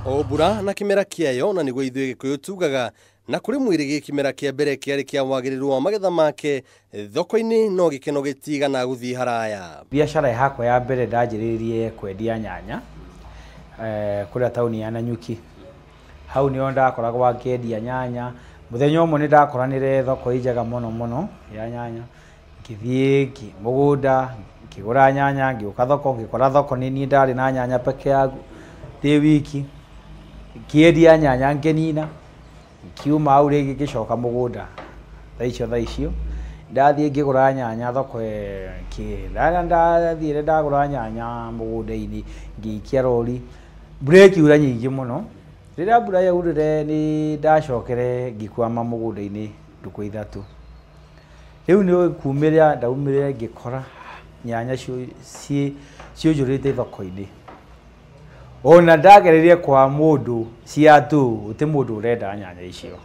O mbura na kimera kiayo na niguo ithuĩ Gĩkũyũ tugaga na Kuri Mwirigi kimera kia mbere kiarĩ kia wagĩrĩru wa magetha make thoko-inĩ no gĩkeno gĩtigana gũthiĩ haraya. Biacara yakwa ya mbere ndanjĩrĩirie kwendia nyanya kũrĩa taũni ya Nanyuki. Hau nĩho ndakoragwo ngĩendia nyanya. Mũthenya ũmwe nĩ ndakoranire thoko njega mũno ya nyanya. Ngĩthiĩ mũgũnda ngĩgũra nyanya, ngĩũka thoko ngĩkora thoko nĩ niĩ ndarĩ na nyanya peke yangu ndĩ wiki. Ngĩendia nyanya ngĩnina, ngiuma hau rĩngĩ ngĩcoka mũgũnda thaa icio ndathiĩ ngĩgũra nyanya thoko ndathiire ndagũra nyanya mũgũnda-inĩ ngĩikia rori. Mbura ĩkiura nyingĩ mũno. Rĩrĩa mbura yaurire nĩ ndacokere ngĩkwama mũgũnda-inĩ ndukũ ithatũ. Rĩu nĩ kumĩrĩa ndaumĩrire ngĩkora nyanya cionjũrĩte thoko-inĩ. Ona ndagereire kwa mũndũ ciatũ gũtĩ mũndũ ũrenda nyanya icio,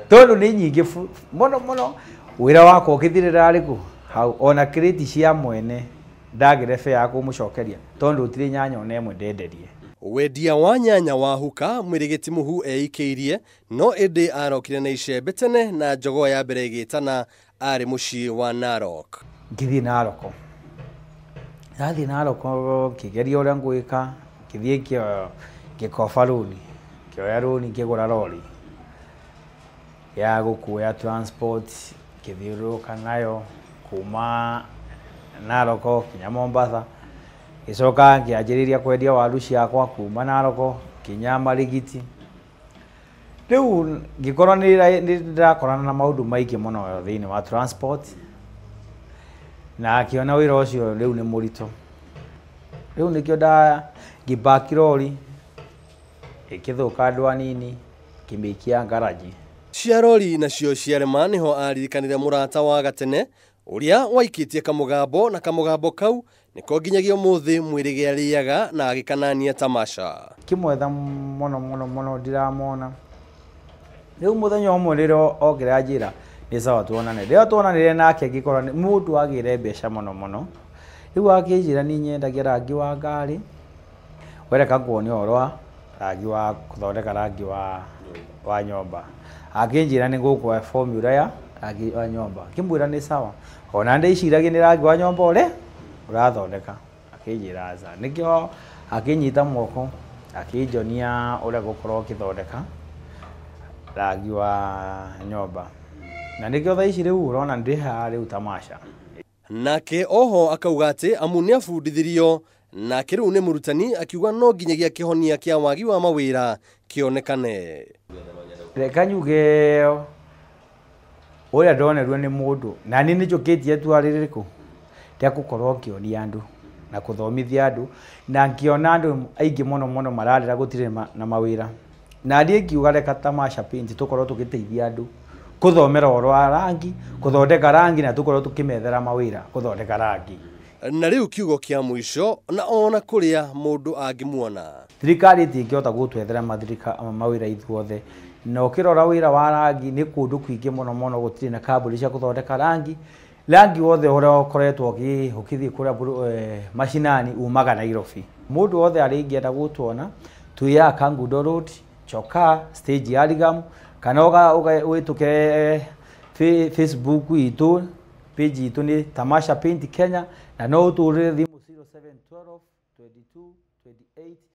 tondũ nĩ nyingĩ mũno. Wĩra wakwa ũkĩthirĩra rĩkũ hau, ona kirĩti cia mwene ndagire bea ya kũmũcokeria tondũ gũtirĩ nyanya ona ĩmwe ndenderie. Wendia wa nyanya wahuka Mwirigi ti mũhu eikĩirie, no ĩndĩ arokire na icembe tene na njogoo ya mbere ĩgĩtana arĩ mũciĩ wa Narok. Ngĩthiĩ Narok, ndathiĩ Narok ngĩgeria ũrĩa ngwĩka, ngĩthiĩ ngĩkoba rũni, ngĩoya rũni ngĩgũra rori ya gũkuoya transport, ngĩthiũrũrũka nayo kuuma Narok nginya Mombasa. Ngĩcoka ngĩanjĩrĩria kwendia waru ciakwa kuuma Narok nginya Marigiti. Rĩu ngĩkorwo nĩ ndĩrakorana na maũndũ maingĩ mũno thĩinĩ wa transport, na ngĩona wĩra ũcio rĩu nĩ mũritũ. Rĩu nĩkĩo ngĩpaki rori ĩkĩthũka ndwa-inĩ ngĩmĩikia ngaraji. Cia rori nacio ciarema nĩho aririkanire mũrata wa gatene ũrĩa waikĩtie kamũgambo, na kamũgambo kau nĩko nginyagia ũmũthĩ Mwirigi arĩaga na agĩkanania Tamasha. Kĩmwetha mũno ndiramona. Rĩu mũthenya ũmwe rĩrĩa okĩra anjĩra nĩ sawa tuonane. Rĩrĩa tuonanire nake ngĩkora nĩ mũndũ agĩire mbeca mũno. Rĩu akĩnjĩra niĩ nyendagia rangi wa ngari, wereka nguonia ũhoro wa rangi wa gũthondeka rangi wa nyũmba. Akĩnjĩra nĩ ngũkũhe formula ya rangi wa nyũmba. Ngĩmwĩra nĩ sawa, ona ndĩciragia nĩ rangi wa nyũmba ũrĩa ũrathondeka. Akĩnjĩra aca. Nĩkĩo akĩnyita moko akĩnjonia ũrĩa gũkorwo ũkĩthondeka rangi wa nyũmba. Na nĩkĩo thaa ici rĩu ũrona ndĩ haha rĩu Tamasha. Nake oho akauga atĩ amu nĩ abundithirio, nake rĩu nĩ mũrutani, akiuga no nginyagia kĩhonia kĩa wagi wa mawĩra kĩonekane. Reka njuge ũrĩa ndonerwo nĩ mũndũ na niĩ nĩnjũkĩtie itua rĩrĩkũ rĩa gũkorwo ngĩonia andũ na gũthomithia andũ, na ngĩona andũ aingĩ mũno mararĩra gũtirĩ na mawĩra. Na niĩ ngiuga reka Tamasha Paint tũkorwo tũgĩteithia andũ kũthomera ũhoro wa rangi, gũthondeka rangi, na tũkorwo tũkĩmethera mawĩra gũthondeka rangi. Na rĩu kiugo kĩa mũico, na ona kũrĩa mũndũ angĩmuona. Thirikari ĩtingĩhota gũtwethera mawĩra ithuothe. Na ũkĩrora wĩra wa rangi nĩ kũndũ kũingĩ mũno gũtirĩ na kambuni cia gũthondeka rangi. Rangi wothe ũrĩa ũkoretwo ũgĩthiĩ kũrĩa mashinani umaga Nairobi. Mũndũ wothe arĩngĩenda gũtuona tuya Kangundo Road, Chokaa, stage ya Rigamu, kana wĩtũke Facebook itũ, page itũ nĩ Tamasha Paint Kenya, na no ũtũrĩre thimũ 0712 22 28